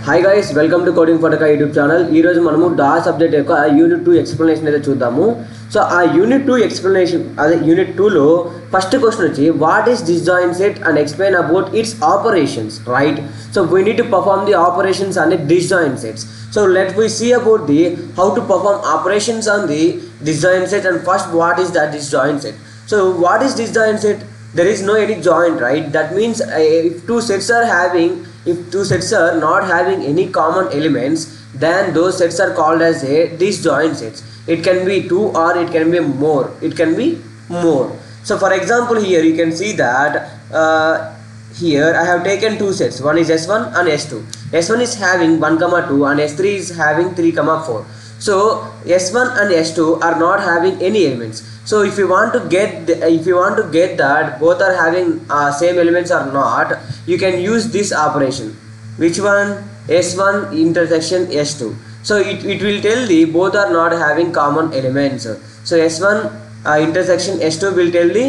Hi guys, welcome to Coding Fotaka YouTube channel. ఈ రోజు మనము డా సబ్జెక్ట్ యొక్క యూనిట్ 2 ఎక్స్ప్లెనేషన్ అయితే చూద్దాము. సో ఆ యూనిట్ 2 ఎక్స్ప్లెనేషన్ అదే యూనిట్ 2 లో ఫస్ట్ క్వశ్చన్ వచ్చి what is disjoint set and explain about its operations, right? So we need to perform the operations on the disjoint sets. So let we see about the how to perform operations on the disjoint set, and first what is that disjoint set. So what is disjoint set? There is no any joint, right? That means if two sets are not having any common elements, then those sets are called as a disjoint sets. It can be two or it can be more. So for example, here you can see that here I have taken two sets. One is S1 and S2. S1 is having 1, 2 and S3 is having 3, 4. So S1 and S2 are not having any elements. So if you want to get that both are having same elements or not, you can use this operation. Which one? S1 intersection S2. So it will tell the both are not having common elements. So S1 intersection S2 will tell the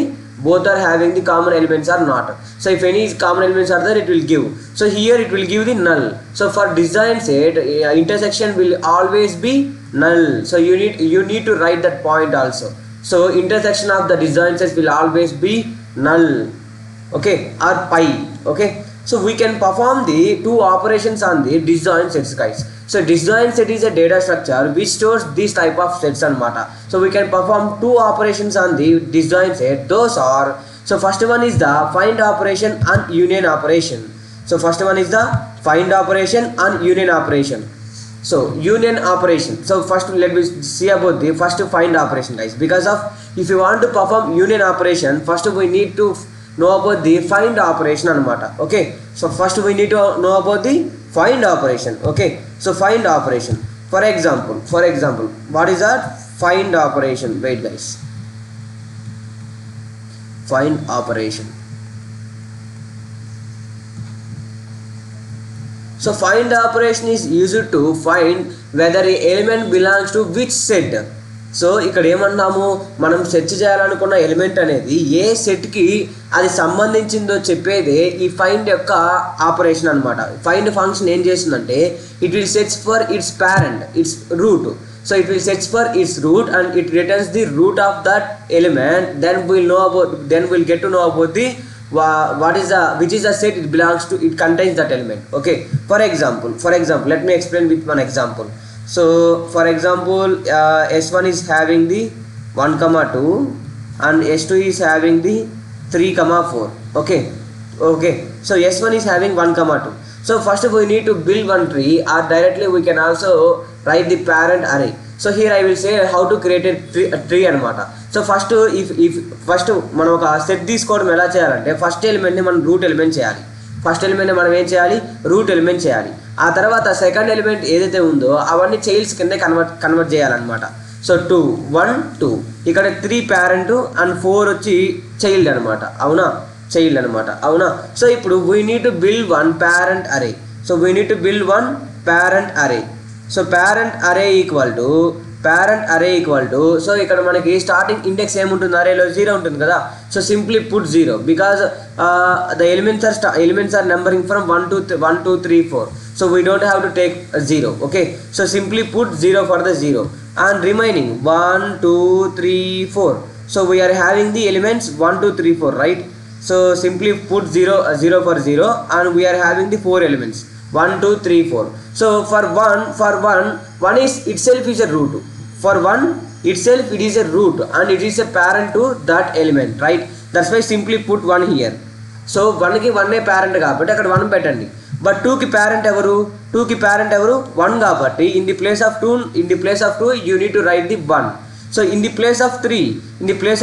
both are having the common elements or not. So if any common elements are there, it will give. So here it will give the null. So for disjoint set, intersection will always be null. So you need to write that point also. So intersection of the disjoint sets will always be null, okay, or pi, okay. So we can perform the two operations on the disjoint sets, guys. So disjoint set is a data structure which stores this type of sets and matter. So we can perform two operations on the disjoint set. Those are, so first one is the find operation and union operation. So first one is the find operation and union operation. So union operation. So first let me see about the first find operation, guys. Because of if you want to perform union operation, first we need to know about the find operation anamata. Okay. So first we need to know about the find operation. Okay. So find operation. For example, what is that? Find operation. Wait, guys. Find operation. So find operation is used to find whether a element belongs to which set. So ఇక్కడ ఏమన్నాము, మనం search చేయాలనుకున్న element అనేది ఏ సెట్కి అది సంబంధించిందో చెప్పేదే ఈ find యొక్క operation అనమాట. ఫైండ్ ఫంక్షన్ ఏం చేస్తుందంటే it will search for its parent, its root. So it will search for its root and it returns the root of that element. Then will get to know about the which is the set it belongs to, it contains that element. Okay, for example let me explain with one example. So for example, S1 is having the 1, 2 and S2 is having the 3, 4. Okay, so S1 is having 1, 2. So first we need to build one tree, or directly we can also write the parent array. So here I will say how to create a tree anamata. So first if మనం ఒక set తీసుకోవడం ఎలా చేయాలంటే first ఎలిమెంట్ని మనం route element చేయాలి. Route element చేయాలి. ఆ తర్వాత సెకండ్ ఎలిమెంట్ ఏదైతే ఉందో అవన్నీ చైల్డ్స్ కింద కన్వర్ట్ చేయాలన్నమాట. సో 2, 1, 2 ఇక్కడ 3 పేరెంట్ అండ్ 4 వచ్చి చైల్డ్ అనమాట. అవునా. సో ఇప్పుడు we need to build one parent array. So parent array equal to so ఇక్కడ మనకి స్టార్టింగ్ ఇండెక్స్ ఏముంటుంది, అరేలో 0 ఉంటుంది కదా. So simply put 0 because the elements are numbering from 1 2 3 4. So we don't have to take 0. Okay, so simply put 0 for the 0 and remaining 1 2 3 4. So we're having the elements 1 2 3 4, right. So simply put 0 for 0 and we are having the 4 elements 1 2 3 4. So for one is itself is a root. For one itself it is a root and it is a parent to that element, right? That's why simply put 1 here. So 1 కి 1 parent కాబట్టి అక్కడ 1 పెట్టండి. But 2 కి parent ఎవరు 1 కాబట్టి in the place of 2 you need to write the 1. So in the place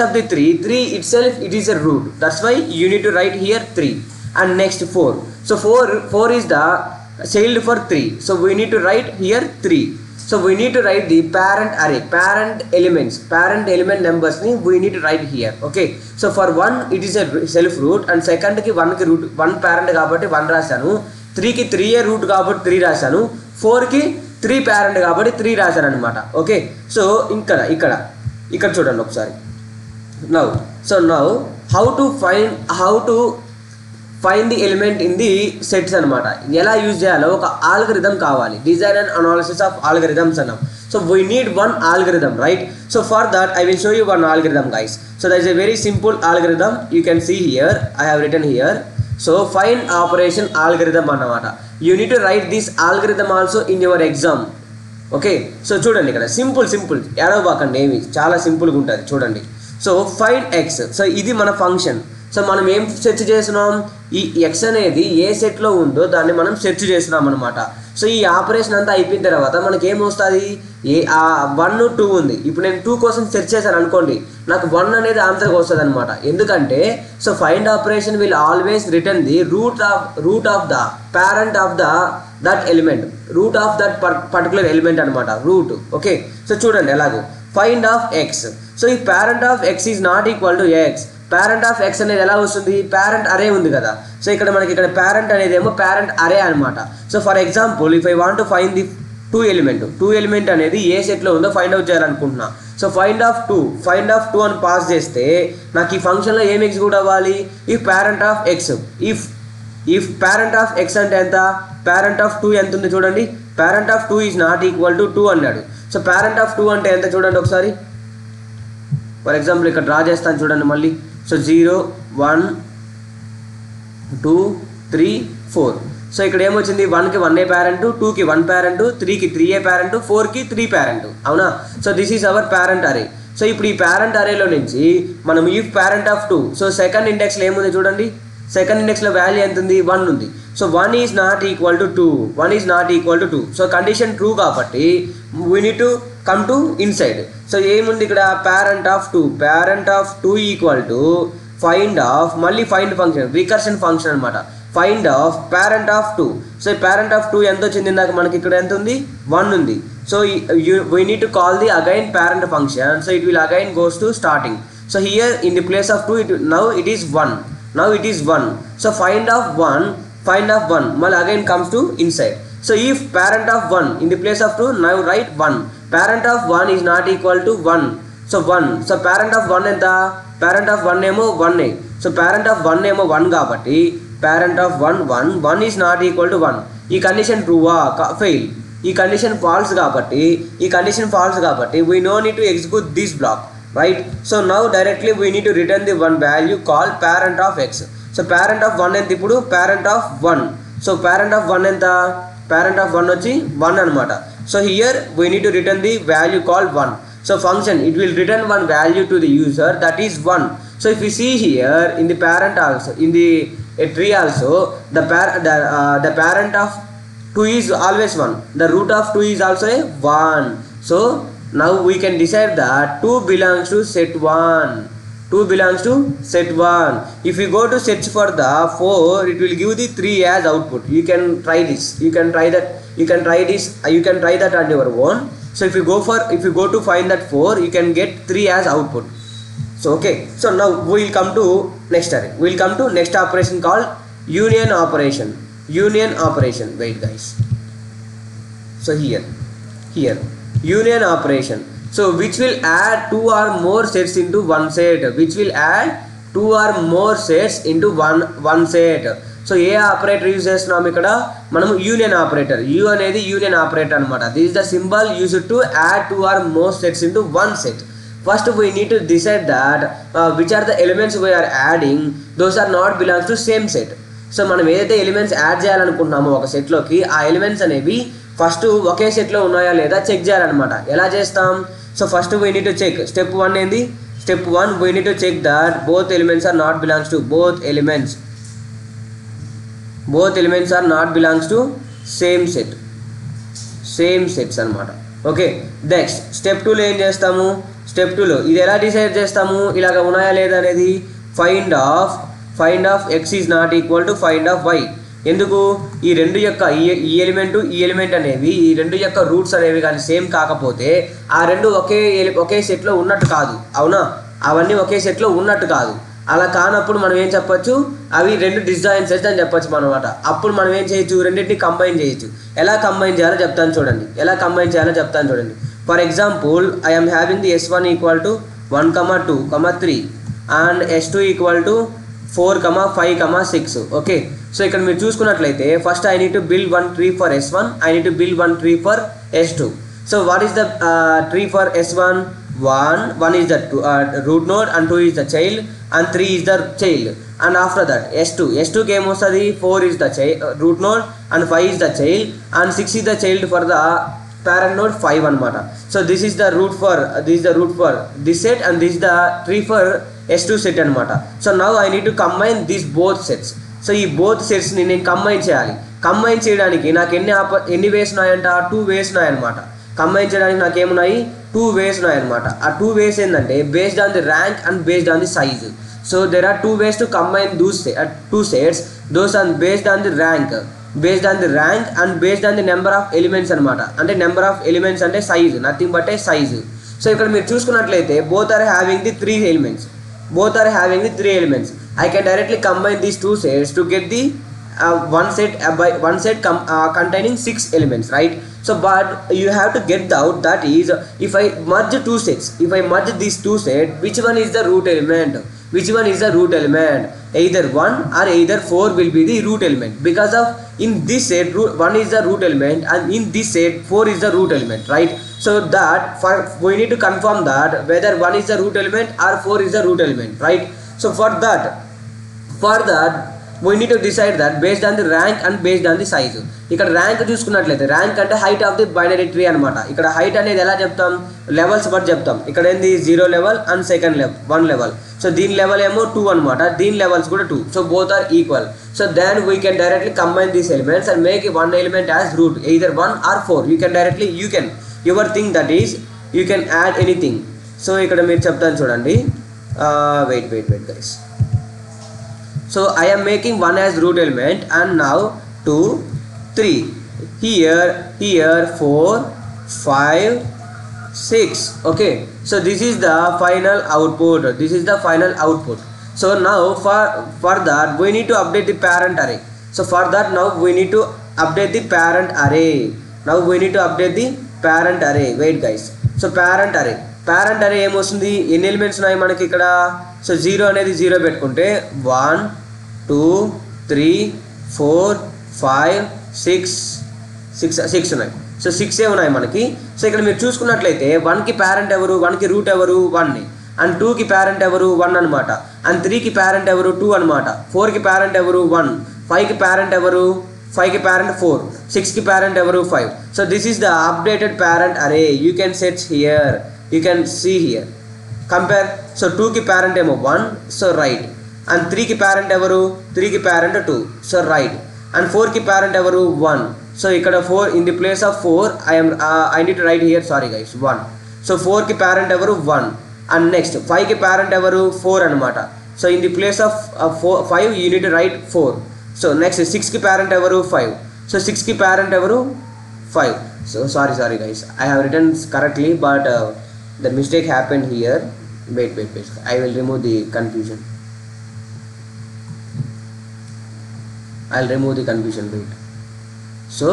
of the 3 itself it is a root. That's why you need to write here 3 and next 4. So 4 is the child for 3. So we need to write here 3. So we need to write the parent array, parent element numbers ni we need to write here. Okay, so for 1 it is a self root and second ki 1 ki root 1 parent kabatti 1 rasanu, 3 ki 3 a root kabatti 3 rasanu, 4 ki 3 parent kabatti 3 rasanu anamata. Okay, so ఇక్కడ చూడండి ఒకసారి. Now how to find the element in the sets అనమాట. ఎలా use చేయాలో ఒక algorithm కావాలి, design and analysis of algorithms అన్నాం. So we need one algorithm, right? So for that I will show you one algorithm, guys. So there is a very simple algorithm you can see here. I have written here. So find operation algorithm అన్నమాట. You need to write this algorithm also in your exam. Okay, so చూడండి ఇక్కడ simple ఏడవబాకండి, ఏమి చాలా సింపుల్గా ఉంటుంది చూడండి. So find X, so ఇది మన ఫంక్షన్. సో మనం ఏం సెర్చ్ చేస్తున్నాం, ఈ ఎక్స్ అనేది ఏ సెట్లో ఉందో దాన్ని మనం సెర్చ్ చేస్తున్నాం అనమాట. సో ఈ ఆపరేషన్ అంతా అయిపోయిన తర్వాత మనకి ఏమొస్తుంది, 1 2 ఉంది. ఇప్పుడు నేను 2 కోసం సెర్చ్ చేశాను అనుకోండి, నాకు 1 అనేది ఆన్సర్గా వస్తుంది అనమాట. ఎందుకంటే so find operation will always return the root of the parent of that element, route of that particular element అనమాట, రూట్. ఓకే, సో చూడండి ఎలాగో ఫైండ్ ఆఫ్ ఎక్స్. సో ఈ parent of x is not equal to X. Parent of X అనేది ఎలా వస్తుంది, parent అరే ఉంది కదా. సో ఇక్కడ మనకి ఇక్కడ పేరెంట్ అనేది ఏమో పేరెంట్ అరే అనమాట. So for example if I want to find the 2 element అనేది ఏ సెట్లో ఉందో ఫైండ్ అవుట్ చేయాలనుకుంటున్నా. సో ఫైండ్ ఆఫ్ 2 అని పాస్ చేస్తే నాకు ఈ ఫంక్షన్లో ఏం ఎగ్జిక్యూట్ అవ్వాలి, if parent of X, if parent of X అంటే ఎంత, పేరెంట్ ఆఫ్ 2 ఎంత ఉంది చూడండి, parent of 2 is not equal to 2 అన్నాడు. సో పేరెంట్ ఆఫ్ 2 అంటే ఎంత చూడండి ఒకసారి. ఫర్ ఎగ్జాంపుల్ ఇక్కడ డ్రా చేస్తాను చూడండి మళ్ళీ. సో 0 1 2 3 4. సో ఇక్కడ ఏమొచ్చింది, 1కి 1 పేరెంట్, 2కి 1 పేరెంట్, 3కి 3 పేరెంట్, 4కి 3 పేరెంట్, అవునా. So this is our parent array. So ఇప్పుడు ఈ పేరెంట్ అరేలో నుంచి మనం if parent of 2, so second ఇండెక్స్లో ఏముంది చూడండి, సెకండ్ ఇండెక్స్లో వాల్యూ ఎంత ఉంది, 1 ఉంది. So 1 is not equal to 2. So condition true కాబట్టి we need to come to inside. So ఏముంది ఇక్కడ, parent of 2 equal to find of, మళ్ళీ ఫైండ్ ఫంక్షన్, రికర్షన్ ఫంక్షన్ అనమాట, find of parent of 2. So ఈ parent of 2 ఎంత వచ్చింది, ఇందాక మనకి ఇక్కడ ఎంత ఉంది, 1 ఉంది. So we need to call the again parent function. So it will again goes to starting. So here in the place of 2 now it is 1. So find of 1 మళ్ళీ again comes to inside. So if parent of 1 in the place of 2 now write 1. Parent of 1 is not equal to 1. So 1. So parent of 1 ఎంత, parent of 1 ఏమో 1. So parent of 1 ఏమో 1 కాబట్టి parent of 1 is not equal to 1. ఈ condition ట్రూవా, fail. ఈ condition false కాబట్టి we no need to execute this block, right. So now directly we need to return the 1 value call parent of x. So parent of 1 ఎంత ఇప్పుడు, parent of 1. So parent of 1 ఎంత, parent of 1 వచ్చి 1 అనమాట. So here we need to return the value call 1. So function it will return 1 value to the user, that is 1. So if you see here in the parent also, in the tree also, the parent of 2 is always 1, the root of 2 is also a 1. So now we can decide that 2 belongs to set 1. If you go to search for the 4, it will give the 3 as output. You can try that on your own. So if you go to find that 4, you can get 3 as output. So okay, so now we will come to next array. We will come to next operation called union operation. Wait guys. So here union operation. So which will add 2 or more sets into one set. one set. So A operator use చేస్తున్నాం ఇక్కడ, మనం union operator. You అనేది union operator అనమాట. This is the symbol used to add 2 or more sets into one set. First we need to decide that which are the elements we are adding, those are not belongs to same set. So మనం ఏదైతే elements add చేయాలనుకుంటున్నామో ఒక సెట్లోకి, ఆ elements అనేవి first ఒకే సెట్లో ఉన్నాయా లేదా check చేయాలన్నమాట. ఎలా చేస్తాం, so first we need to check, step 1 ఏంది, step 1 we need to check that both elements are not belongs to same sets అనమాట. ఓకే, నెక్స్ట్ స్టెప్ 2లో ఏం చేస్తాము, స్టెప్ 2లో ఇది ఎలా డిసైడ్ చేస్తాము, ఇలాగ ఉన్నాయా లేదా అనేది, find of x is not equal to find of y. ఎందుకు, ఈ రెండు యొక్క ఈ ఎలిమెంట్ అనేవి, ఈ రెండు యొక్క రూట్స్ అనేవి కానీ సేమ్ కాకపోతే ఆ రెండు ఒకే సెట్లో ఉన్నట్టు కాదు, అవునా. అవన్నీ ఒకే సెట్లో ఉన్నట్టు కాదు. అలా కానప్పుడు మనం ఏం చెప్పొచ్చు, అవి రెండు డిస్జాయింట్ సెట్స్ అని చెప్పొచ్చు అనమాట. అప్పుడు మనం ఏం చేయొచ్చు, రెండింటిని కంబైన్ చేయొచ్చు. ఎలా కంబైన్ చేయాలో చెప్తాను చూడండి. For example I am having the S1 equal to 1, 2, 3 and S2 equal to 4, 5, 6. Okay, so ఇక్కడ మీరు చూసుకున్నట్లయితే first I need to build one tree for S1, I need to build one tree for S2. So what is the tree for S1? 1 is the root node and 2 is the child and 3 is the child. And after that S2 కి ఏమొస్తుంది? 4 is the root node and 5 is the child and 6 is the child for the parent node 5 అనమాట. So this is the root for this set and this is the tree for S2 set అనమాట. So now I need to combine these both sets. So ఈ both సెట్స్ని నేను combine చేయాలి. Combine చేయడానికి నాకు ఎన్ని వేస్ ఉన్నాయంట? 2 వేస్ ఉన్నాయన్నమాట. కంబైన్ చేయడానికి నాకు ఏమున్నాయి? 2 వేస్ ఉన్నాయన్నమాట. ఆ 2 వేస్ ఏంటంటే based on the rank and based on the size. So there are 2 ways to combine those 2 sets. Those are based on the rank and based on the number of elements అనమాట. అంటే number of elements అంటే size, nothing but A size. So ఇక్కడ మీరు చూసుకున్నట్లయితే both are having the 3 elements. I can directly combine these 2 sets to get the one set containing 6 elements, right? So but you have to get out, that is, if I merge 2 sets, if I merge these 2 sets, which one is the root element? Either 1 or either 4 will be the root element, because of in this set 1 is the root element and in this set 4 is the root element, right? So that we need to confirm that whether 1 is the root element or 4 is the root element, right? So for that we need to decide that based on the rank and based on the size. ఇక్కడ rank చూసుకున్నట్లయితే rank అంటే height of the binary tree అనమాట. ఇక్కడ height అనేది ఎలా చెప్తాం? Levels బట్టి చెప్తాం. ఇక్కడ ఏంది 0 level and second level 1 level. సో దీని లెవెల్ ఏమో 2 అనమాట, దీని లెవెల్స్ కూడా 2. So both are equal. So then we can directly combine these elements and make one element as root, either 1 or 4. You can your thing, that is you can add anything. So ఇక్కడ మీరు చెప్తాను చూడండి. Wait guys. So I am making 1 as root element and now 2, 3, here 4, 5, 6. Okay, so this is the final output. So now for that we need to update the parent array. So for that now we need to update the parent array. Wait guys, so parent array ఏమొస్తుంది? ఎన్ని elements ఉన్నాయి మనకి ఇక్కడ? So 0 అనేది 0 పెట్టుకుంటే 1, 2, 3, 4, 5, 6 ఉన్నాయి. So 6 ఉన్నాయి మనకి. సో ఇక్కడ మీరు చూసుకున్నట్లయితే 1కి ప్యారెంట్ ఎవరు? 1కి రూట్ ఎవరు? 1 అండ్ 2కి ప్యారెంట్ ఎవరు? 1 అనమాట. అండ్ 3కి ప్యారెంట్ ఎవరు? 2 అనమాట. 4కి ప్యారెంట్ ఎవరు? 1. 5కి ప్యారెంట్ ఎవరు? 5కి ప్యారెంట్ 4. 6కి ప్యారెంట్ ఎవరు? 5. So this is the updated parent array. You can search here, you can see here, compare. So 2కి ప్యారెంట్ ఏమో 1, సో రైట్. అండ్ 3కి ప్యారెంట్ ఎవరు? 3కి ప్యారెంట్ 2, సో రైట్. అండ్ 4కి ప్యారెంట్ ఎవరు? 1. సో ఇక్కడ 4 in the place of 4 I need to write here, sorry guys, 1. So 4కి parent ఎవరు? 1. అండ్ నెక్స్ట్ 5కి ప్యారెంట్ ఎవరు? 4 అనమాట. So in the place of 5 you need to right 4. So next 6కి parent ఎవరు? 5. సో 6కి ప్యారెంట్ ఎవరు? 5. So sorry guys, I have return correctly but the mistake happened here. Wait, I will remove the confusion. Wait. So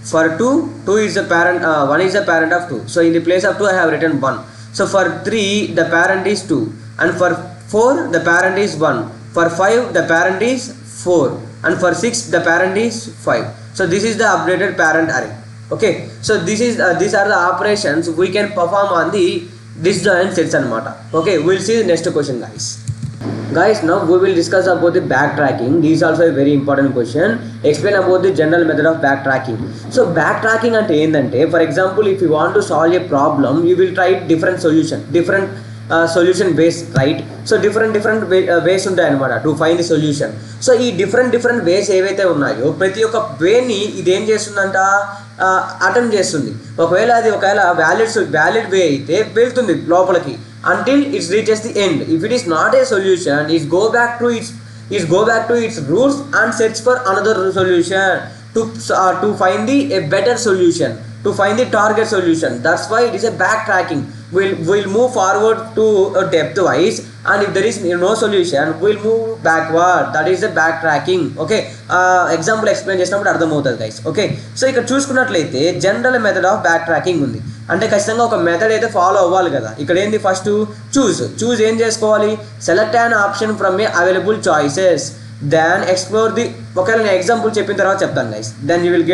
for 2 is the parent, 1 is the parent of 2. So in the place of 2 I have written 1. So for 3 the parent is 2 and for 4 the parent is 1. For 5 the parent is 4 and for 6 the parent is 5. So this is the updated parent array. Okay, so these are the operations we can perform on the disjoint sets anamata. Okay, we'll see the next question guys. Now we will discuss about the backtracking. This is also a very important question. Explain about the general method of backtracking. So backtracking ante endante, for example, if you want to solve a problem, you will try different solution based, right? So different ways ఉంటాయి అన్నమాట to find the solution. So ఈ different ways ఏవైతే ఉన్నాయో ప్రతి ఒక్క వేని ఇది ఏం చేస్తుందంట? అటెంప్ట్ చేస్తుంది. ఒకవేళ వ్యాలిడ్ వే అయితే వెళ్తుంది లోపలికి until it reaches the end. If it is not a solution, it go back to its roots and search for another solution to find a better solution, to find the target solution. That's why it is a backtracking. we'll move forward to depth wise, and if there is no solution we'll move backward, that is the backtracking. Okay, example explain చేసినప్పుడు అర్థమవుతుంది guys. Okay, so ఇక్కడ చూసుకున్నట్లయితే general method of back tracking ఉంది, అంటే ఖచ్చితంగా ఒక method అయితే follow అవ్వాలి కదా. ఇక్కడ ఏంది, ఫస్ట్ చూజ్ ఏం చేసుకోవాలి, select an option from a available choices, then explore the. ఒకవేళ నేను ఎగ్జాంపుల్ చెప్పిన తర్వాత చెప్తాను guys, then you will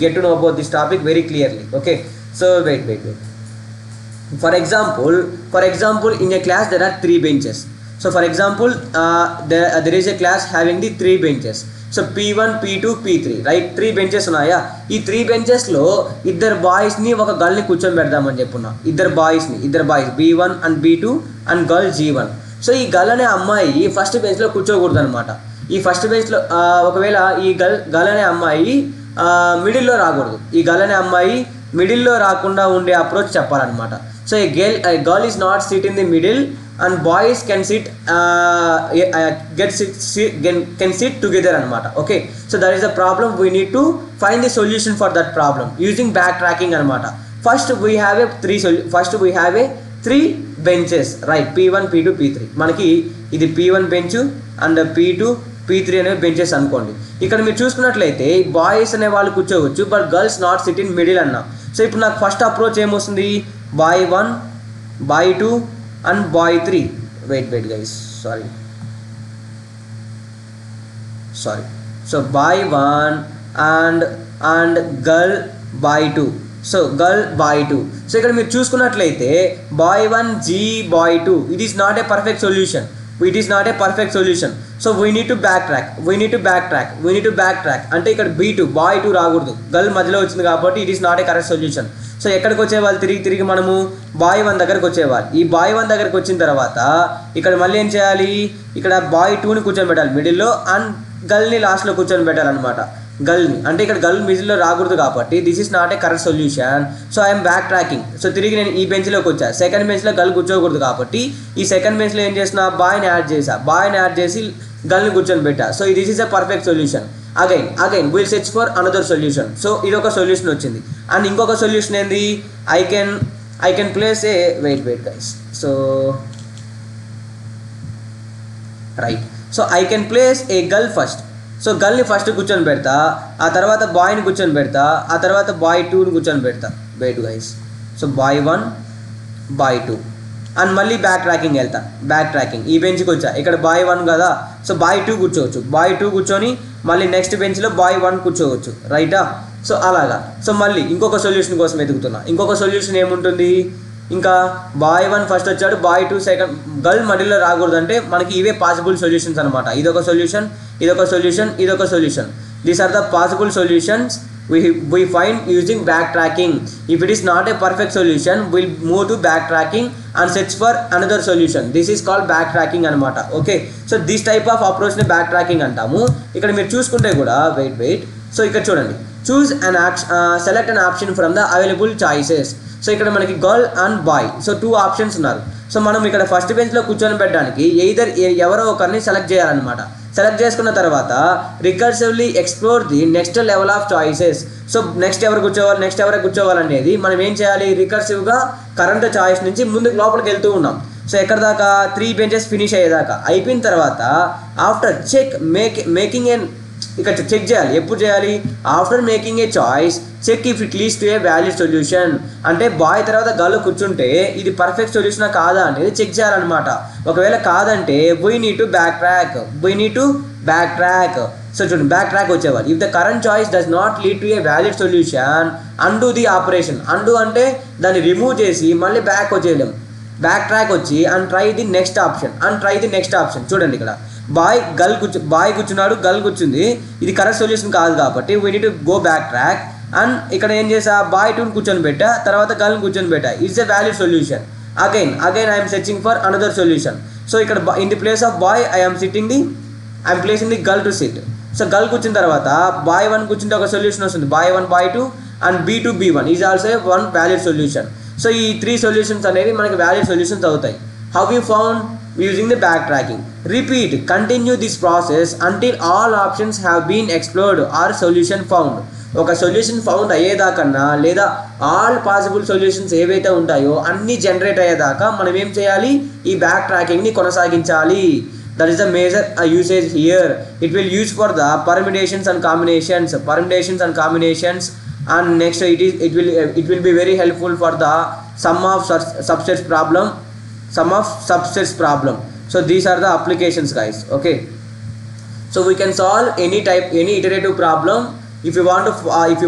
get to know about this topic very clearly. Okay, so wait. For example, in a class there are 3 benches. So for example, there is a class having the 3 benches. So P1, P2, P3, right? 3 benches ఉన్నాయా. ఈ 3 benches లో ఇద్దరు boys ని ఒక girl ని కూర్చొని పెడదామని చెప్పున్నా. ఇద్దరు boys B1 and B2 and girl G1. So ఈ గర్ల్ అనే అమ్మాయి ఫస్ట్ బెంచ్ లో కూర్చోకూడదు అనమాట. ఈ ఫస్ట్ బెంచ్ లో ఒకవేళ ఈ గర్ల్ అనే అమ్మాయి మిడిల్లో రాకూడదు. ఈ గర్ల్ అనే అమ్మాయి మిడిల్లో రాకుండా ఉండే అప్రోచ్ చెప్పాలన్నమాట. So a girl is not sit in the middle and boys can sit can sit together anamata. Okay, so that is the problem. We need to find the solution for that problem using backtracking anamata. First we have a 3 benches, right? P1, P2, P3. మనకి ఇది P1 bench and P2, P3 అనే benches అనుకోండి. ఇక్కడ మీరు చూసుకున్నట్లయితే boys అనే వాళ్ళు కూర్చోవచ్చు, but girls not SIT in middle అన్నా. సో ఇప్పుడు నాకు ఫస్ట్ అప్రోచ్ ఏమొస్తుంది, boy 1, boy 2 and boy 3. wait guys, sorry. So boy 1 and girl boy 2. So girl boy 2. So ఇక్కడ మీరు చూసుకున్నట్లయితే boy 1 G boy 2, it is not a perfect solution. So we need to backtrack అంటే ఇక్కడ B2 bye 2 రాకూడదు, girl మధ్యలో వచ్చింది కాబట్టి it is not A correct solution. So ఎక్కడికి వచ్చేవాళ్ళు, తిరిగి మనము బాయ్ 1 దగ్గరకు వచ్చేవాళ్ళు. ఈ బాయ్ 1 దగ్గరకు వచ్చిన తర్వాత ఇక్కడ మళ్ళీ ఏం చేయాలి, ఇక్కడ బాయ్ 2ని కూర్చొని పెట్టాలి మిడిల్లో, అండ్ గర్ల్ని లాస్ట్లో కూర్చొని పెట్టాలన్నమాట. గర్ల్ని అంటే ఇక్కడ గర్ల్ మిడిల్లో రాకూడదు కాబట్టి this is not A correct solution. So I'm back tracking. So తిరిగి నేను ఈ బెంచ్లోకి వచ్చా. సెకండ్ బెంచ్లో గర్ల్ కూర్చోకూడదు కాబట్టి ఈ సెకండ్ బెంచ్లో ఏం చేసిన, బాయ్ని యాడ్ చేసి గర్ల్ని కూర్చొని పెట్టా. So this is a perfect solution. Again will search for another solution. So ఇది ఒక సొల్యూషన్ వచ్చింది. అండ్ ఇంకొక సొల్యూషన్ ఏంది, I can place a wait guys. So right, so I can place a girl first. So గర్ల్ని first కూర్చొని పెడతా, ఆ తర్వాత బాయ్ని కూర్చొని పెడతా, ఆ తర్వాత బాయ్ 2ని కూర్చొని పెడతా. Wait guys, so boy 1 boy 2 and మళ్ళీ బ్యాక్ ట్రాకింగ్ ఈ బెంచ్కి వచ్చా. ఇక్కడ బాయ్ 1 కదా, సో బాయ్ 2 కూర్చోవచ్చు. బాయ్ 2 కూర్చొని మళ్ళీ నెక్స్ట్ బెంచ్లో బాయ్ 1 కూర్చోవచ్చు, రైటా. సో అలాగా. సో మళ్ళీ ఇంకొక సొల్యూషన్ కోసం వెతుకుతున్నా. ఇంకొక సొల్యూషన్ ఏముంటుంది, ఇంకా బాయ్ 1 ఫస్ట్ వచ్చాడు, బాయ్ 2 సెకండ్, గర్ల్ మధ్యలో రాకూడదు అంటే మనకి ఇవే పాసిబుల్ సొల్యూషన్స్ అనమాట. ఇదొక solution. These are the possible solutions we find using backtracking. If it is not a perfect solution, we'll move to backtracking and search for another solution. This is called backtracking anamata. Okay, so this type of approach ni backtracking antamu. ఇక్కడ మీరు చూసుకుంటే కూడా wait. So ఇక్కడ చూడండి, select an option from the available choices. So ఇక్కడ మనకి girl and boy, so 2 options ఉన్నారు. So మనం ఇక్కడ ఫస్ట్ బెంచ్లో కూర్చొని పెట్టడానికి ఎవరో ఒకరిని సెలెక్ట్ చేయాలన్నమాట. సెలెక్ట్ చేసుకున్న తర్వాత recursively explore the next level of choices. So next ఎవరు కూర్చోవాలి అనేది మనం ఏం చేయాలి, రికర్సివ్గా కరెంట్ చాయిస్ నుంచి ముందుకు లోపలికి వెళ్తూ ఉన్నాం. సో ఎక్కడ దాకా, 3 బెంచెస్ ఫినిష్ అయ్యేదాకా. అయిపోయిన తర్వాత ఆఫ్టర్ మేకింగ్ ఇక్కడ చెక్ చేయాలి. ఎప్పుడు చేయాలి, after making a choice check if it leads to a valid solution. అంటే బాయ్ తర్వాత గర్ల్ కూర్చుంటే ఇది పర్ఫెక్ట్ సొల్యూషనా కాదా అనేది చెక్ చేయాలన్నమాట. ఒకవేళ కాదంటే we need to back track. So చూడండి, బ్యాక్ ట్రాక్ వచ్చేవాళ్ళు. If the current choice does not lead to a valid solution, undo the operation. Undo అంటే దాన్ని రిమూవ్ చేసి మళ్ళీ బ్యాక్ వచ్చేయలేం. బ్యాక్ ట్రాక్ వచ్చి and try the next option. చూడండి, ఇక్కడ bye కూర్చున్నాడు, గర్ల్ కూర్చుంది, ఇది కరెక్ట్ సొల్యూషన్ కాదు కాబట్టి we need to go back track. And ఇక్కడ ఏం చేసా, బాయ్ 2ని కూర్చొని పెట్టా, తర్వాత గర్ల్ని కూర్చొని పెట్టా. It's a valid solution. Again I'm searching for another solution. So ఇక్కడ in the place of boy I'm placing the girl to sit. So girl కూర్చున్న తర్వాత బాయ్ 1 కూర్చుంటే ఒక సొల్యూషన్ వస్తుంది, boy 1 boy 2 and B2 B1 is also one valid solution. So ఈ 3 solutions అనేవి మనకి valid solutions అవుతాయి. How you found, using the backtracking. Continue this process until all options have been explored or solution found. ఒక solution found అయ్యేదాకన్నా లేదా all possible solutions ఏవైతే ఉంటాయో అన్నీ generate అయ్యేదాకా మనం ఏం చేయాలి, ఈ బ్యాక్ ట్రాకింగ్ని కొనసాగించాలి. That is the major usage here. It will use for the permutations and combinations, and next it will be very helpful for the sum of subsets problem. So these are the applications, guys. Okay, so we can solve any iterative problem if you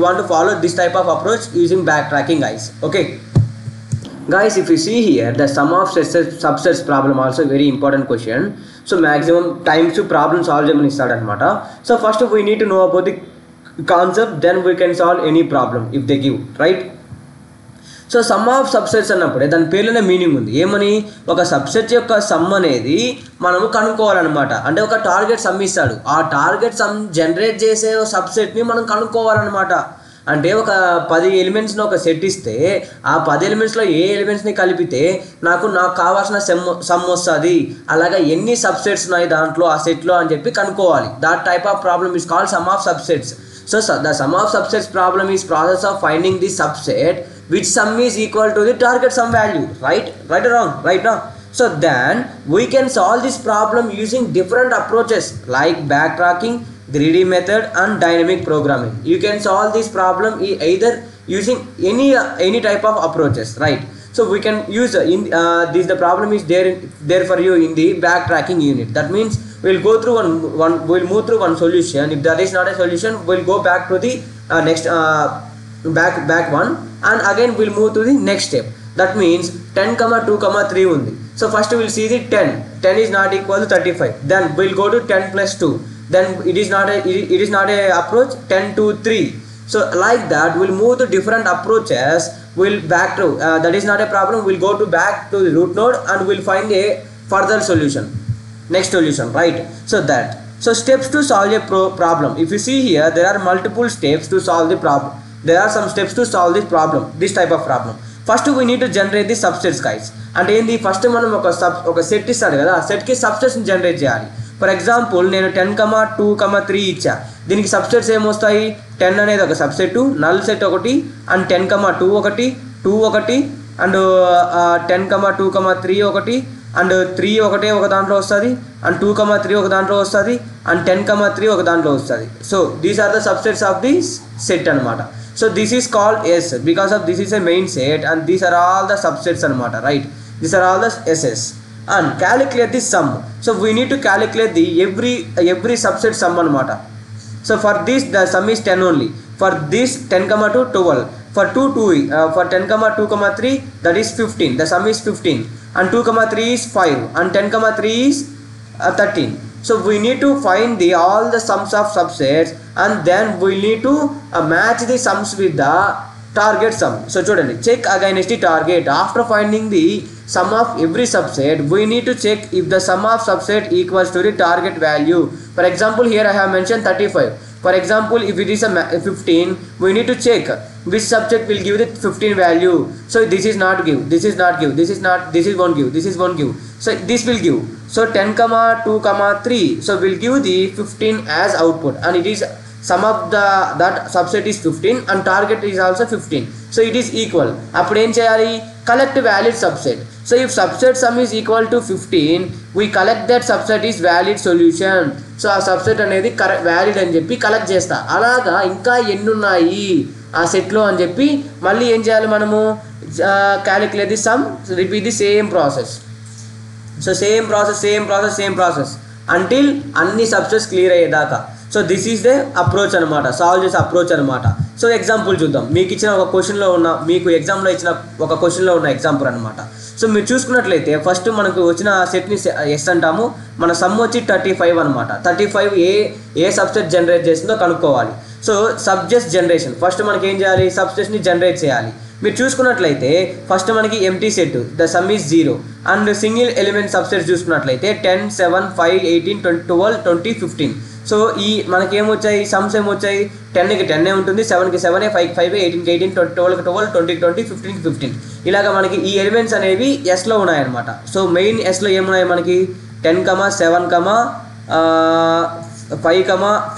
want to follow this type of approach using backtracking, guys. Okay guys, if you see here, the sum of subsets problem also very important question. So maximum times to problem solve చేయమని ఇస్తాడు అనమాట. So first we need to know about the concept, then we can solve any problem if they give, right? So sum of subsets అన్నప్పుడే దాని పేర్లోనే meaning ఉంది. ఏమని, ఒక subset యొక్క some అనేది మనము కనుక్కోవాలన్నమాట. అంటే ఒక టార్గెట్ సమ్ ఇస్తాడు, ఆ టార్గెట్ సమ్ జనరేట్ చేసే సబ్సెట్ని మనం కనుక్కోవాలన్నమాట. అంటే ఒక 10 ఎలిమెంట్స్ని ఒక సెట్ ఇస్తే ఆ 10 ఎలిమెంట్స్లో ఏ ఎలిమెంట్స్ని కలిపితే నాకు కావాల్సిన సమ్ వస్తుంది, అలాగా ఎన్ని సబ్సెట్స్ ఉన్నాయి దాంట్లో ఆ సెట్లో అని చెప్పి కనుక్కోవాలి. That type of problem is called some of subsets. So the sum of subsets problem is process of finding the subset which sum is equal to the target sum value, right or wrong, right now. So then we can solve this problem using different approaches like backtracking, greedy method and dynamic programming. You can solve this problem either using any type of approaches, right? So we can use the problem is there for you in the backtracking unit. That means we'll go through we'll move through one solution. If that is not a solution, we'll go back to the next back one, and again we'll move to the next step. That means 10, 2, 3 undi. So first we'll see the 10 is not equal to 35. Then we'll go to 10 plus 2. Then it is not a approach 10 to 3. So like that we'll move to different approaches. We'll back to that is not a problem. We'll go to back to the root node and we'll find a further solution, next solution, right? So steps to solve a problem. If you see here, there are multiple steps to solve the problem. There are some steps to solve this problem, this type of problem. First we need to generate the subsets, guys. And in the first మనం ఒక set ఇస్తాడు కదా, ఆ సెట్కి సబ్సెట్స్ని generate చేయాలి. For example నేను 10, 2, 3 ఇచ్చా. దీనికి సబ్సెట్స్ ఏమొస్తాయి, 10 అనేది ఒక సబ్సెట్, నల్ సెట్ ఒకటి, అండ్ 10, 2 ఒకటి, 2 ఒకటి, అండ్ 10, 2, 3 ఒకటి, అండ్ 3 ఒకటే ఒక దాంట్లో వస్తుంది, అండ్ 2, 3 ఒక దాంట్లో వస్తుంది, అండ్ 10, 3 ఒక దాంట్లో వస్తుంది. So these are the subsets of this set అనమాట. So this is called S because of this is a main set and these are all the subsets అనమాట, right? These are all the SS. And calculate the sum. So we need to calculate the every subset sum anamata. So for this the sum is 10 only. For this 10, 2, 12. For 2, for 10, 2, 3 that is 15. The sum is 15. And 2, 3 is 5. And 10, 3 is 13. So we need to find all the sums of subsets, and then we need to match the sums with the target sum. So chudandi, check against the target. After finding the sum of every subset, we need to check if the sum of subset equals to the target value. For example, here I have mentioned 35. For example, if it is a 15, we need to check which subset will give the 15 value. So this is not give, this is not give, this is won't give, this is won't give. So this will give. So 10, 2, 3. So we'll give the 15 as output, and it is sum of that subset is 15 and target is also 15. So it is equal. Appudu em cheyali, collect valid subset. So if subset sum is equal to 15, we collect that subset is valid solution. So ఆ subset అనేది valid అని చెప్పి collect చేస్తా. అలాగా ఇంకా ఎన్ని ఉన్నాయి ఆ సెట్లో అని చెప్పి మళ్ళీ ఏం చేయాలి మనము, calculate the some, repeat the same process. So same process until అన్ని సబ్సెట్స్ క్లియర్ అయ్యేదాకా. So this is the approach అనమాట, సాల్వ్ చేసే అప్రోచ్ అనమాట. సో ఎగ్జాంపుల్ చూద్దాం. మీకు ఇచ్చిన ఒక క్వశ్చన్లో ఉన్న, మీకు ఎగ్జామ్లో ఇచ్చిన ఒక క్వశ్చన్లో ఉన్న ఎగ్జాంపుల్ అనమాట. సో మీరు చూసుకున్నట్లయితే ఫస్ట్ మనకు వచ్చిన సెట్ని ఎస్ అంటాము. మన సమ్ వచ్చి 35 అనమాట. 35 ఏ సబ్సెట్ జనరేట్ చేసిందో కనుక్కోవాలి. సో సబ్జెక్ట్ జనరేషన్, ఫస్ట్ మనకి ఏం చేయాలి, సబ్సెట్ని జనరేట్ చేయాలి. మీరు చూసుకున్నట్లయితే ఫస్ట్ మనకి empty set, the sum is 0. And single element subsets చూసుకున్నట్లయితే 10, 7, 5, 18, 12, 20, 15. సో ఈ మనకి ఏమొచ్చాయి, సమ్స్ ఏమొచ్చాయి, 10కి 10 ఉంటుంది, 7కి 7, 5కి 5, 18కి 18, 12కి 12, 20కి 20, 15కి 15. ఇలాగా మనకి ఈ ఎలిమెంట్స్ అనేవి ఎస్లో ఉన్నాయన్నమాట. సో మెయిన్ ఎస్లో ఏమున్నాయి మనకి 10, 7, 5,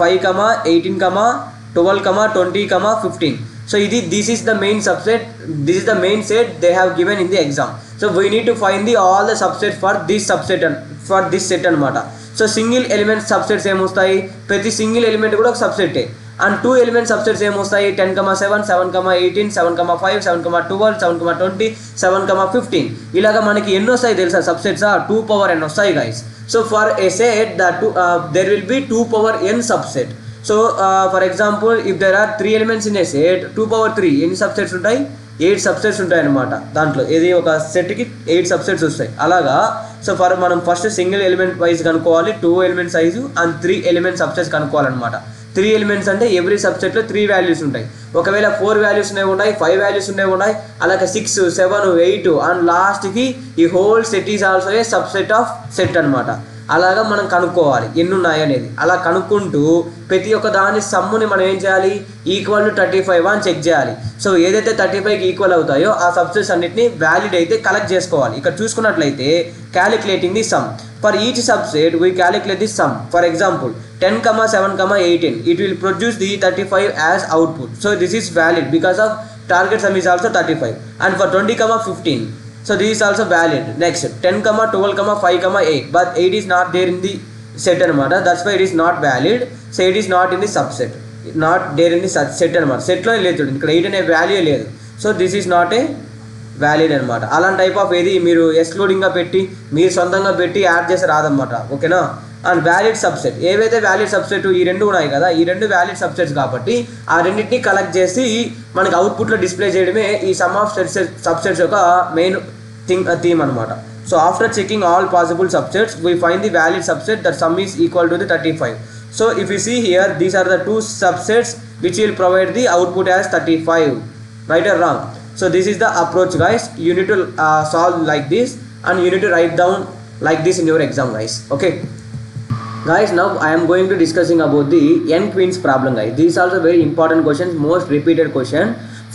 5, 18, 12, 20, 15. So this is the main subset. This is the main set they have given in the exam. So we need to find all the subsets for this subset and for this set anamata. So single element subsets em vastayi, prati single element kuda oka subset and two element subsets em vastayi 10, 7, 7, 18, 7, 5, 7, 12, 7, 20, 7, 15 ilaga manaki enno vastayi telusa subsets 2 power n vastayi guys. So for a set that there will be 2 power n subset. So for example, if there are 3 elements in a set, 2 power 3 ఎన్ని subsets ఉంటాయి? 8 subsets ఉంటాయి అన్నమాట. దాంట్లో ఏది ఒక సెట్కి 8 subsets వస్తాయి అలాగా. సో మనం ఫస్ట్ సింగిల్ ఎలిమెంట్ వైజ్ కనుక్కోవాలి, 2 element size and 3 element subsets కనుక్కోవాలన్నమాట. 3 ఎలిమెంట్స్ అంటే ఎవ్రీ సబ్సెట్లో 3 వాల్యూస్ ఉంటాయి. ఒకవేళ 4 వాల్యూస్ ఉన్నాయి, 5 వాల్యూస్ ఉన్నాయి, అలాగే 6, 7, 8 అండ్ లాస్ట్కి ఈ whole set is also a subset of set అనమాట. అలాగా మనం కనుక్కోవాలి ఎన్ని ఉన్నాయి అనేది. అలా కనుక్కుంటూ ప్రతి ఒక్క దాని సమ్ముని మనం ఏం చేయాలి? ఈక్వల్ టు 35 అని చెక్ చేయాలి. సో ఏదైతే 35కి ఈక్వల్ అవుతాయో ఆ సబ్సెట్స్ అన్నిటిని వ్యాలిడ్ అయితే కలెక్ట్ చేసుకోవాలి. ఇక్కడ చూసుకున్నట్లయితే calculating the some for each subset we calculate the some. For example 10, 7, 18 it will produce the 35 as output. So this is valid because of target sum is also 35. And for 20, 15 so this is also valid. Next 10, 12, 5, 8 but 8 is not there in the set anamata. That's why it is not valid. So it is not in the subset, not there in the set anamata. Set lo ledhu ikkada 8 ane value ledhu. So this is not a valid anamata. అలాంటి type of ఏది మీరు ఎక్స్క్లూడింగ్గా పెట్టి మీరు సొంతంగా పెట్టి add చేసి రాదన్నమాట. ఓకేనా? And valid subset ఏవైతే వ్యాలిడ్ సబ్సెట్ ఈ రెండు ఉన్నాయి కదా, ఈ రెండు వ్యాలిడ్ సబ్సెట్స్ కాబట్టి ఆ రెండింటిని కలెక్ట్ చేసి మనకి అవుట్పుట్లో డిస్ప్లే చేయడమే ఈ సమ్ ఆఫ్ సబ్సెట్స్ యొక్క మెయిన్ థీమ్ అనమాట. So after checking all possible subsets we find the valid subset that sum is equal to the 35. So if you see here these are the 2 subsets which will provide the output as 35. Right or wrong? So this is the approach guys. You need to solve like this and you need to write down like this in your exam guys. Okay guys, now I am going to discussing about the n queens problem guys. These are also very important questions, most repeated question.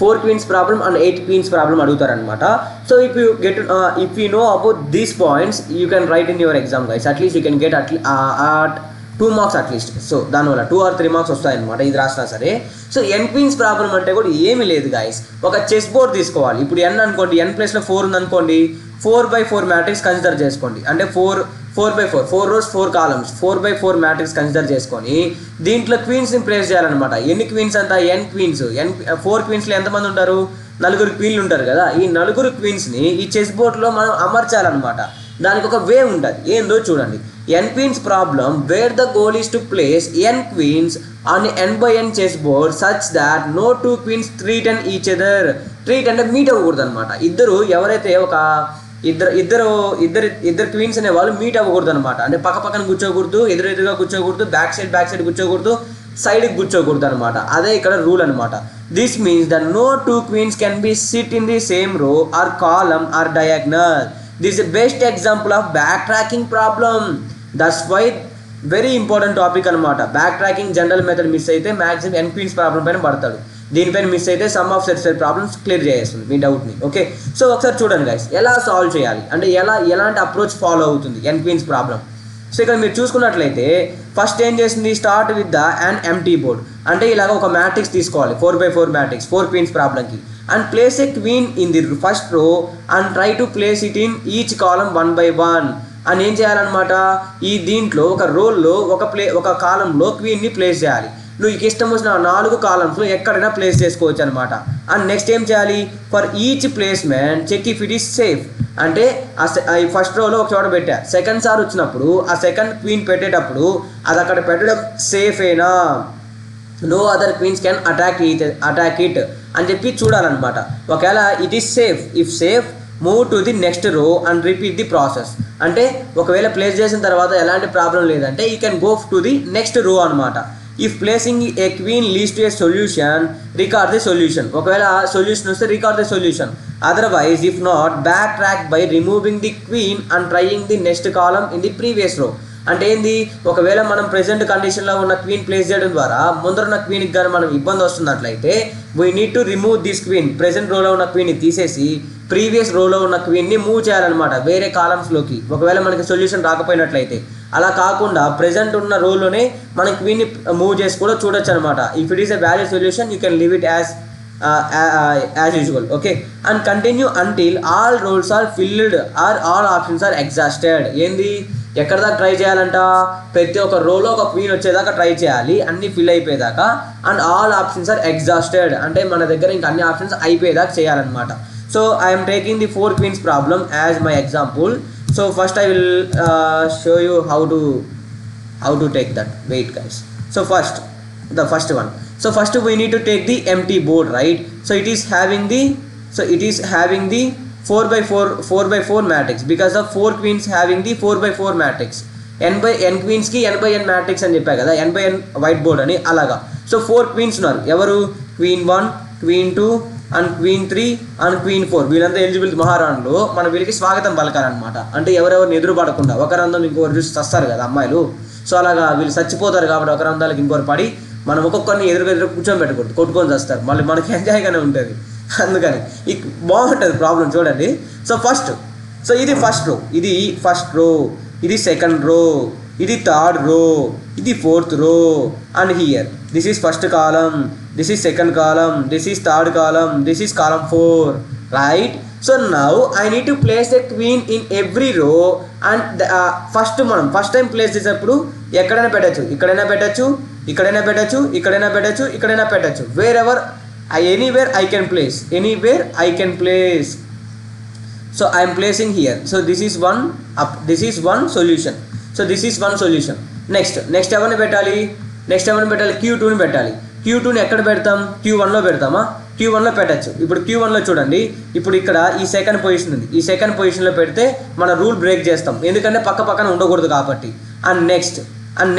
4 queens problem and 8 queens problem adugutar anamata. So if you know about these points you can write in your exam guys. At least you can get at 2 marks at least. So దానివల్ల 2 or 3 marks వస్తాయి అనమాట ఇది రాసినా సరే. So ఎన్ queens problem అంటే కూడా ఏమీ లేదు గాయస్. ఒక చెస్ బోర్డ్ తీసుకోవాలి. ఇప్పుడు ఎన్ అనుకోండి, ఎన్ ప్లేస్లో 4 ఉందనుకోండి, 4x4 మ్యాట్రిక్స్ కన్సిడర్ చేసుకోండి. అంటే 4x4 4 rows 4 columns 4x4 matrix consider చేసుకొని దీంట్లో క్వీన్స్ని ప్లేస్ చేయాలన్నమాట. ఎన్ని క్వీన్స్ అంతా? ఎన్ క్వీన్స్. 4 క్వీన్స్లో ఎంతమంది ఉంటారు? 4 క్వీన్లు ఉంటారు కదా. ఈ 4 క్వీన్స్ని ఈ చెస్ బోర్డ్లో మనం అమర్చాలన్నమాట. దానికి ఒక వే ఉంటుంది, ఏందో చూడండి. n queens problem where the goal is to place n queens on n by n chessboard such that no 2 queens treat on each other. Treat అంటే మీట్ అవ్వకూడదు అనమాట. ఎవరైతే ఒక ఇద్దరు క్వీన్స్ అనే వాళ్ళు మీట్ అవ్వకూడదు అనమాట. అంటే పక్కన కూర్చోకూడదు, ఎదురుగా కూర్చోకూడదు, బ్యాక్ సైడ్ కూర్చోకూడదు, సైడ్కి కూర్చోకూడదు అనమాట. అదే ఇక్కడ రూల్ అనమాట. This means that no 2 queens can be sit in the same row or column or diagonal. This is the best example of backtracking problem. That's why very important topic అనమాట. Back tracking general method miss అయితే maximum ఎన్ queens problem పైన పడతాడు. దీనిపైన miss అయితే some of set problems clear చేస్తుంది మీ డౌట్ని. Okay, so ఒకసారి చూడండి guys ఎలా సాల్వ్ చేయాలి అంటే ఎలాంటి అప్రోచ్ ఫాలో అవుతుంది ఎన్ క్వీన్స్ ప్రాబ్లం. సో ఇక్కడ మీరు చూసుకున్నట్లయితే ఫస్ట్ ఏం చేసింది? Start with the and empty board. అంటే ఇలాగ ఒక మ్యాట్రిక్స్ తీసుకోవాలి, 4x4 మ్యాట్రిక్స్ 4 క్వీన్స్ ప్రాబ్లంకి. And place a queen in the first row and try to place it in each column 1 by 1. అని ఏం చేయాలన్నమాట? ఈ దీంట్లో ఒక రోల్లో ఒక కాలంలో క్వీన్ని ప్లేస్ చేయాలి. నువ్వు ఇష్టం వచ్చిన 4 కాలమ్స్లో ఎక్కడైనా ప్లేస్ చేసుకోవచ్చు అనమాట. అండ్ నెక్స్ట్ ఏం చేయాలి? For each placement check if it is safe. అంటే ఈ ఫస్ట్ రోలో ఒక చోట పెట్టా, సెకండ్ సార్ వచ్చినప్పుడు ఆ సెకండ్ క్వీన్ పెట్టేటప్పుడు అది అక్కడ పెట్టడం సేఫ్ అయినా, no other queens can attack it అని చెప్పి చూడాలన్నమాట. ఒకవేళ it is safe, if safe move to the next row and repeat the process. అంటే ఒకవేళ ప్లేస్ చేసిన తర్వాత ఎలాంటి ప్రాబ్లం లేదంటే you can go to the next row అనమాట. If placing a queen leads to a solution record the solution. ఒకవేళ solution వస్తే record the solution. Otherwise if not backtrack by removing the queen and trying the next column in the previous రో. అంటే ఏంది? ఒకవేళ మనం present కండిషన్లో ఉన్న queen place చేయడం ద్వారా ముందరున్న క్వీన్కి కానీ మనం ఇబ్బంది వస్తున్నట్లయితే we need to remove this queen, present రోలో ఉన్న క్వీన్ని తీసేసి ప్రీవియస్ రోలో ఉన్న క్వీన్ని మూవ్ చేయాలన్నమాట వేరే కాలమ్స్లోకి, ఒకవేళ మనకి సొల్యూషన్ రాకపోయినట్లయితే. అలా కాకుండా ప్రెసెంట్ ఉన్న రోలోనే మన క్వీన్ని మూవ్ చేసి కూడా చూడొచ్చు అనమాట. If it is a valid solution you can leave it as usual. Okay, and continue until all roles are filled or all options are exhausted. ఏంది ఎక్కడ దాకా ట్రై చేయాలంట, ప్రతి ఒక్క రోలో ఒక క్వీన్ వచ్చేదాకా ట్రై చేయాలి, అన్ని ఫిల్ అయిపోయేదాకా. And all options are exhausted, అంటే మన దగ్గర ఇంకా అన్ని ఆప్షన్స్ అయిపోయేదాకా చేయాలన్నమాట. So I'm taking the 4 queens problem as my example. So first I will show you how to take that. Wait guys, so the first one. So first we need to take the empty board, right? So it is having the 4x4 matrix, because of 4 queens having the 4x4 matrix. n queens ki n by n matrix అని చెప్పా కదా, n by n white board అని. అలాగా so 4 queens ఉన్నారు. ఎవరు? queen 1, queen 2 and queen 3 and queen 4. వీళ్ళంతా eligible మహారాణులు. మనం వీళ్ళకి స్వాగతం పలకాలన్నమాట. అంటే ఎవరెవరిని ఎదురు పడకుండా, ఒకరందం ఇంకొకరు చూసి చస్తారు కదా అమ్మాయిలు. సో అలాగా వీళ్ళు చచ్చిపోతారు కాబట్టి ఒకరందాలకి ఇంకొకరు పడి మనం ఒక్కొక్కరిని ఎదురు కూర్చొని పెట్టకూడదు, కొట్టుకొని చేస్తారు. మళ్ళీ మనకి ఎంజాయ్గానే ఉంటుంది. అందుకని బాగుంటుంది ప్రాబ్లం చూడండి. సో ఇది ఫస్ట్ రో, ఇది సెకండ్ రో, ఇది థర్డ్ రో, ఇది ఫోర్త్ రో. And here this is first column, this is second column, this is third column, this is column 4, right? So now I need to place the queen in every రో. And మనం first time place చేసేటప్పుడు ఎక్కడైనా పెట్టచ్చు, ఇక్కడైనా పెట్టచ్చు, ఇక్కడైనా పెట్టచ్చు, ఇక్కడైనా పెట్టచ్చు, ఇక్కడైనా పెట్టచ్చు. Anywhere I can place. So I am placing here. So this is one solution. Next ఎవరిని పెట్టాలి? Q2 ని పెట్టాలి. Q2 ని ఎక్కడ పెడతాం? Q1 లో పెడతామా? Q1 లో పెట్టచ్చు. ఇప్పుడు Q1 లో చూడండి, ఇప్పుడు ఇక్కడ ఈ సెకండ్ పొజిషన్ ఉంది. ఈ సెకండ్ పొజిషన్లో పెడితే మన రూల్ బ్రేక్ చేస్తాం, ఎందుకంటే పక్కన ఉండకూడదు కాబట్టి. అండ్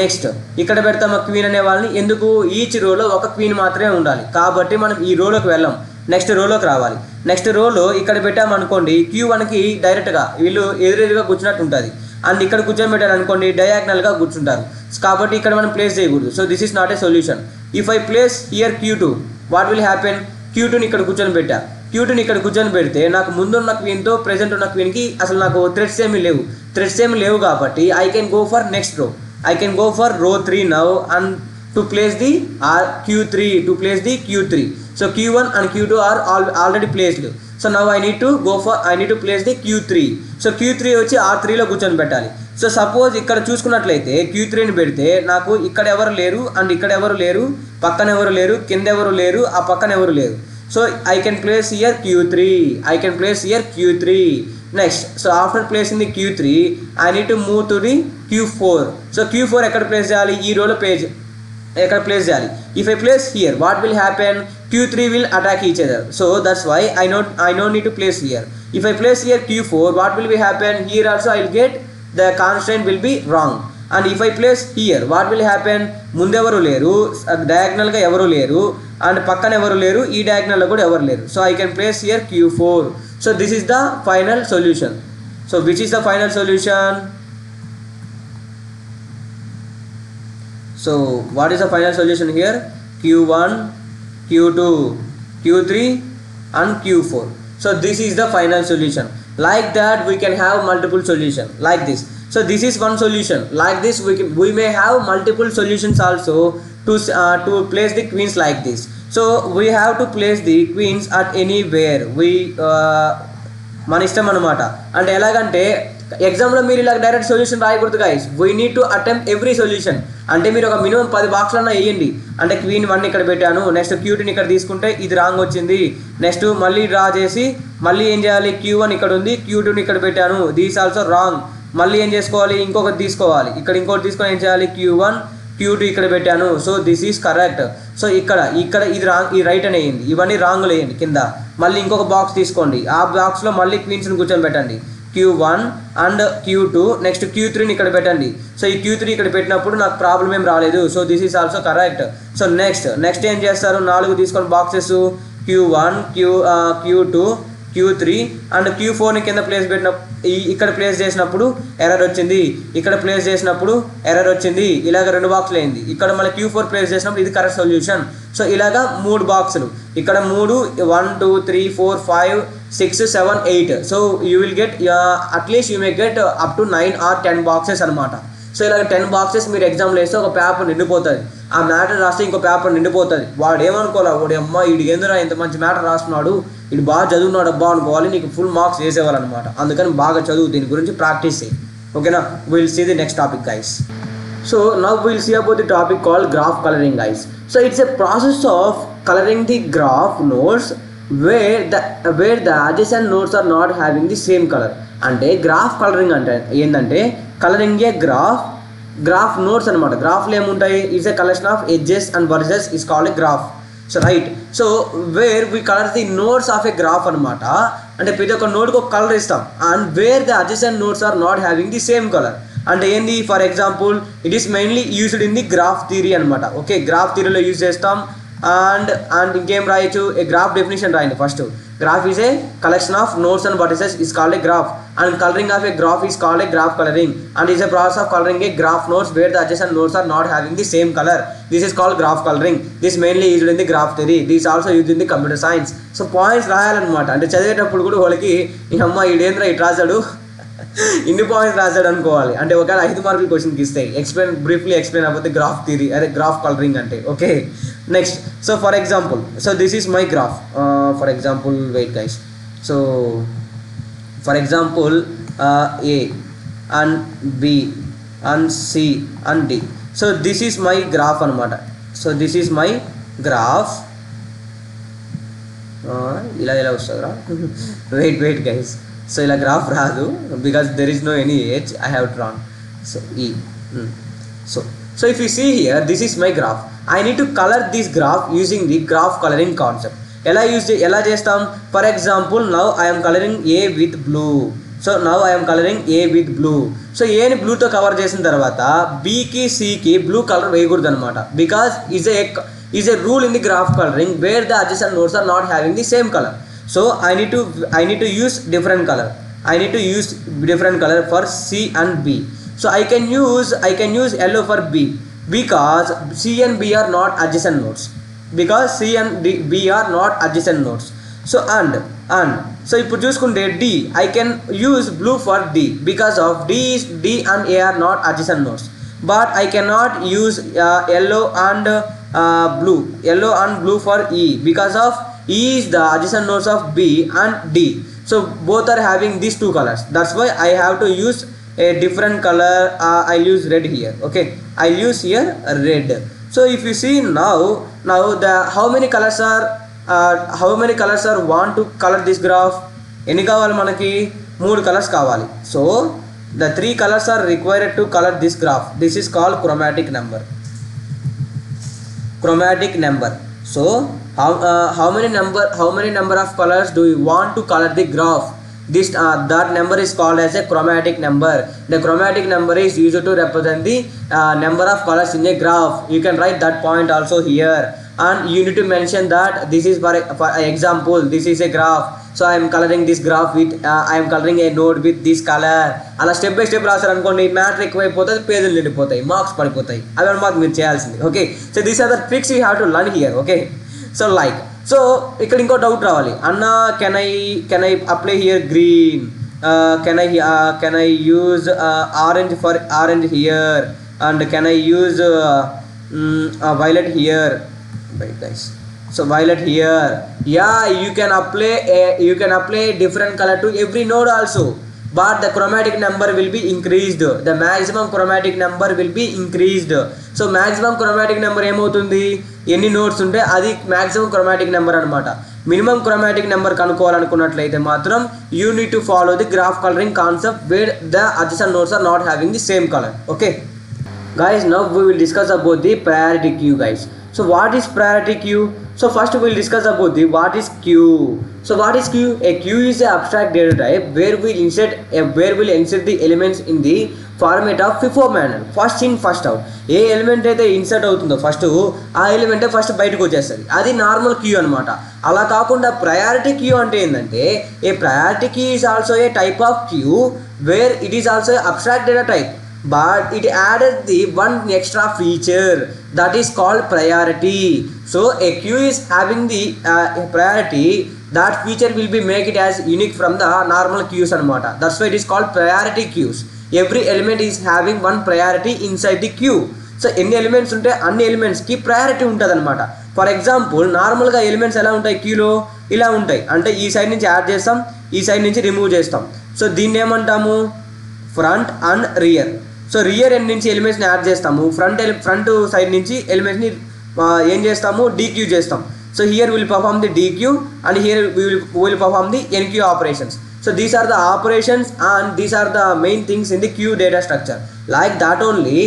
నెక్స్ట్ ఇక్కడ పెడతాం క్వీన్ అనే వాళ్ళని. ఎందుకు? ఈచ్ రోలో ఒక క్వీన్ మాత్రమే ఉండాలి కాబట్టి మనం ఈ రోలోకి వెళ్ళాం, నెక్స్ట్ రోలోకి రావాలి. నెక్స్ట్ రోలో ఇక్కడ పెట్టామనుకోండి, Q1కి డైరెక్ట్గా వీళ్ళు ఎదురెదురుగా కూర్చున్నట్టు ఉంటుంది. అండ్ ఇక్కడ కూర్చొని పెట్టారనుకోండి, డయాగ్నల్గా కూర్చుంటారు కాబట్టి ఇక్కడ మనం ప్లేస్ చేయకూడదు. So this is not a solution. If I place here Q2, what will happen? Q2ని ఇక్కడ కూర్చొని పెట్టా. Q2ని ఇక్కడ కూర్చొని పెడితే నాకు ముందున్న క్వీన్తో ప్రెజెంట్ ఉన్న క్వీన్కి అసలు నాకు థ్రెడ్స్ ఏమీ లేవు కాబట్టి I can go for next రో. I can go for row 3 now and to place the Q3. So Q1 and Q2 are already placed. So now I need to place the Q3. So Q3 వచ్చి R3 లో కూర్చొని పెట్టాలి. So suppose ఇక్కడ చూసుకున్నట్లయితే Q3ని పెడితే నాకు ఇక్కడ ఎవరు లేరు, అండ్ ఇక్కడ ఎవరు లేరు, పక్కన ఎవరు లేరు, కింద ఎవరు లేరు, ఆ పక్కన ఎవరు లేరు. So I can place here Q3. Next, so after placing the Q3, I need to move to the Q4. So Q4 ఎక్కడ ప్లేస్ చేయాలి? ఈ రోలో ఎక్కడ ప్లేస్ చేయాలి? If I place here, what will happen? Q3 will attack each other. So that's why I don't need to place here. If I place here Q4, what will happen? Here also I will get the constraint will be wrong. And if I place here, what will happen? ముందెవరు లేరు, డయాగ్నల్గా ఎవరు లేరు, and పక్కన ఎవరు లేరు, ఈ డయాగ్నల్లో కూడా ఎవరు లేరు. So I can place here Q4. So this is the final solution. So which is the final solution? So what is the final solution here? Q1, Q2, Q3 and Q4. So this is the final solution. Like that we can have multiple solutions like this. So this is one solution. Like this we may have multiple solutions also to place the queens like this. So we have to place the queens at anywhere. మన ఇష్టం అనమాట. అంటే ఎలాగంటే ఎగ్జామ్లో మీరు ఇలా direct solution రాయకూడదు guys. We need to attempt every solution. అంటే మీరు ఒక మినిమం 10 బాక్స్లన్నా వేయండి. అంటే క్వీన్ 1 ఇక్కడ పెట్టాను, నెక్స్ట్ Q2ని ఇక్కడ తీసుకుంటే ఇది రాంగ్ వచ్చింది, నెక్స్ట్ మళ్ళీ డ్రా చేసి మళ్ళీ ఏం చేయాలి? Q1 ఇక్కడ ఉంది, Q2ని ఇక్కడ పెట్టాను, దిస్ ఆల్సో రాంగ్. మళ్ళీ ఏం చేసుకోవాలి? ఇంకొకటి తీసుకోవాలి, ఇక్కడ ఇంకోటి తీసుకొని ఏం చేయాలి? Q1 Q2 ఇక్కడ పెట్టాను. So this is correct. So ఇక్కడ ఇది రాంగ్, ఈ రైట్ అని అయ్యింది, ఇవన్నీ రాంగ్లు వేయండి కింద. మళ్ళీ ఇంకొక బాక్స్ తీసుకోండి, ఆ బాక్స్లో మళ్ళీ క్వీన్స్ని కూర్చొని పెట్టండి, Q1 అండ్ Q2. నెక్స్ట్ Q3ని ఇక్కడ పెట్టండి. సో ఈ Q3 ఇక్కడ పెట్టినప్పుడు నాకు ప్రాబ్లం ఏం రాలేదు. So this is also correct. So next ఏం చేస్తారు? 4 తీసుకొని boxes Q1 Q2 Q3 and Q4ని కింద ప్లేస్ పెట్టిన ఇక్కడ ప్లేస్ చేసినప్పుడు ఎర్రర్ వచ్చింది, ఇక్కడ ప్లేస్ చేసినప్పుడు ఎర్రర్ వచ్చింది, ఇలాగ 2 బాక్సులు అయింది. ఇక్కడ మళ్ళీ Q4 ప్లేస్ చేసినప్పుడు ఇది కరెక్ట్ సొల్యూషన్. సో ఇలాగా 3 బాక్సులు, ఇక్కడ 3 1 2 3 4 5 6 7 8. So you will get at least you may get up to 9 or 10 boxes అనమాట. సో ఇలాగ 10 బాక్సెస్ మీరు ఎగ్జామ్లో వేస్తే ఒక పేపర్ నిండిపోతుంది. ఆ మ్యాటర్ రాస్తే ఇంకో పేపర్ నిండిపోతుంది. వాడు ఏమనుకోవాలి, వాడు అమ్మ వీడు ఏందిరా ఇంత మంచి మ్యాటర్ రాస్తున్నాడు, వీడు బాగా చదువున్నాడు అబ్బా అనుకోవాలి, నీకు ఫుల్ మార్క్స్ వేసేవాళ్ళు అనమాట. అందుకని బాగా చదువు, దీని గురించి ప్రాక్టీస్ చేయి. ఓకేనా, will see the next topic guys. So now will see about the topic called graph colouring guys. So it's a process of colouring the graph nodes where the adjacent nodes are not having the same color. అంటే graph colouring అంటే ఏంటంటే colouring a graph nodes అనమాట. గ్రాఫ్లో ఏముంటాయి, is a collection of edges and vertices is called a graph. So right, so where we colour the nodes of a graph అనమాట. అంటే ప్రతి ఒక్క నోడ్కి ఒక కలర్ ఇస్తాం. And where the adjacent nodes are not having the same colour అంటే ఏంది, for example it is mainly used in the graph theory అనమాట. ఓకే, గ్రాఫ్ థియరీలో యూజ్ చేస్తాం. అండ్ ఇంకేం రాయొచ్చు, ఏ గ్రాఫ్ డెఫినేషన్ రాయండి first. Graph is a collection of nodes and vertices is called a graph. And colouring of a graph is called a graph colouring. And is a process of colouring a graph nodes where the adjacent nodes are not having the same colour. This is called graph colouring. This mainly used in the graph theory. This also used in the computer science. So points రాయాలన్నమాట. అంటే చదివేటప్పుడు కూడా వాళ్ళకి ఈ అమ్మ ఈడేంద్ర ఇటు రాశాడు ఇన్ని పాయింట్స్ రాశాడు అనుకోవాలి. అంటే ఒకవేళ 5 మార్కులు క్వశ్చన్కి ఇస్తాయి. బ్రీఫ్లీ ఎక్స్ప్లెయిన్ అయిపోతే గ్రాఫ్ థియరీ, అదే గ్రాఫ్ కలరింగ్ అంటే. Okay, next. So for example, so this is my graph. For example wait guys. So for example A and B and C and D. So this is my graph అనమాట. So this is my graph. ఇలా వస్తుందిరా, wait guys. So ఇలా graph రాదు because there is no any edge, I have drawn. So ఈ so if you see here, this is my graph. I need to colour this graph using the graph colouring concept. ఎలా చేస్తాం, for example now I'm colouring A with blue. So now I'm colouring A with blue. So ఏని బ్లూతో cover చేసిన తర్వాత బీకి సికి blue colour వేయకూడదు అనమాట. Because is a rule in the graph colouring where the adjacent nodes are not having the same colour. So I need to use different color. I need to use different color for C and B. So I can use yellow for B because C and B are not adjacent nodes. Because C and B are not adjacent nodes. So and so ఇప్పుడు చూసుకుంటే D, I can use blue for D because of D and A are not adjacent nodes. But I cannot use yellow and blue for E because of E is the adjacent nodes of B and D. So both are having these 2 colors. That's why I have to use a different color. I'll use red here. Okay, I'll use here red. So if you see now the how many colors are want to color this graph? ఎన్ని కావాలి మనకి? 3 colours కావాలి. So the 3 colors are required to color this graph. This is called chromatic number. So how many number of colors do you want to color the graph? That number is called as a chromatic number. The chromatic number is used to represent the number of colors in a graph. You can write that point also here, and you need to mention that this is for example, this is a graph. So I am coloring this graph with I am coloring a node with this color. అలా step by step రాశారు అనుకోండి, matter ఎక్కువైపోతుంది, పేజీలు నిండిపోతాయి, marks పడిపోతాయి. అవి మాకు మీరు చేయాల్సింది. Okay, so these are the tricks you have to learn here. Okay, so ఇక్కడ ఇంకో డౌట్ రావాలి, అన్న can I apply here green, can I use orange for orange here, and can I use violet here. Right guys, so violet here. Yeah, you can apply different color to every node also, but the chromatic number will be increased. The maximum chromatic number will be increased. So maximum chromatic number ఏమవుతుంది, ఎన్ని nodes ఉంటే అది maximum chromatic number అనమాట. Minimum chromatic number కనుక్కోవాలనుకున్నట్లయితే మాత్రం you need to follow the graph coloring concept where the adjacent nodes are not having the same color. Okay guys, now we will discuss about the priority queue guys. So what is priority queue? So first we'll discuss about the what is queue. So what is queue? A queue is an abstract data type where we'll insert the elements in the format of FIFO manner. First in first out. A element అయితే insert అవుతుందో first ఆ ఎలిమెంటే first బయటకు వచ్చేస్తుంది. అది normal queue అనమాట. అలా కాకుండా priority queue అంటే ఏంటంటే a priority queue is also a type of queue where it is also abstract data type, but it added the one extra feature that is called priority. So a queue is having the priority. That feature will be make it as unique from the normal queues anamata. That's why it is called priority queues. Every element is having one priority inside the queue. So ఎన్ని elements ఉంటే అన్ని ఎలిమెంట్స్కి priority ఉంటుంది అనమాట. For example నార్మల్గా elements ఎలా ఉంటాయి క్యూలో ఇలా ఉంటాయి, అంటే ఈ సైడ్ నుంచి యాడ్ చేస్తాం, ఈ సైడ్ నుంచి రిమూవ్ చేస్తాం. సో దీన్ని ఏమంటాము front and rear. So rear end నుంచి ఎలిమెంట్స్ని యాడ్ చేస్తాము, ఫ్రంట్ సైడ్ నుంచి ఎలిమెంట్స్ని ఏం చేస్తాము డీక్యూ చేస్తాం. So here will perform the DQ and here will perform the NQ operations. So these are the operations and these are the main things in the queue data structure. Like that only,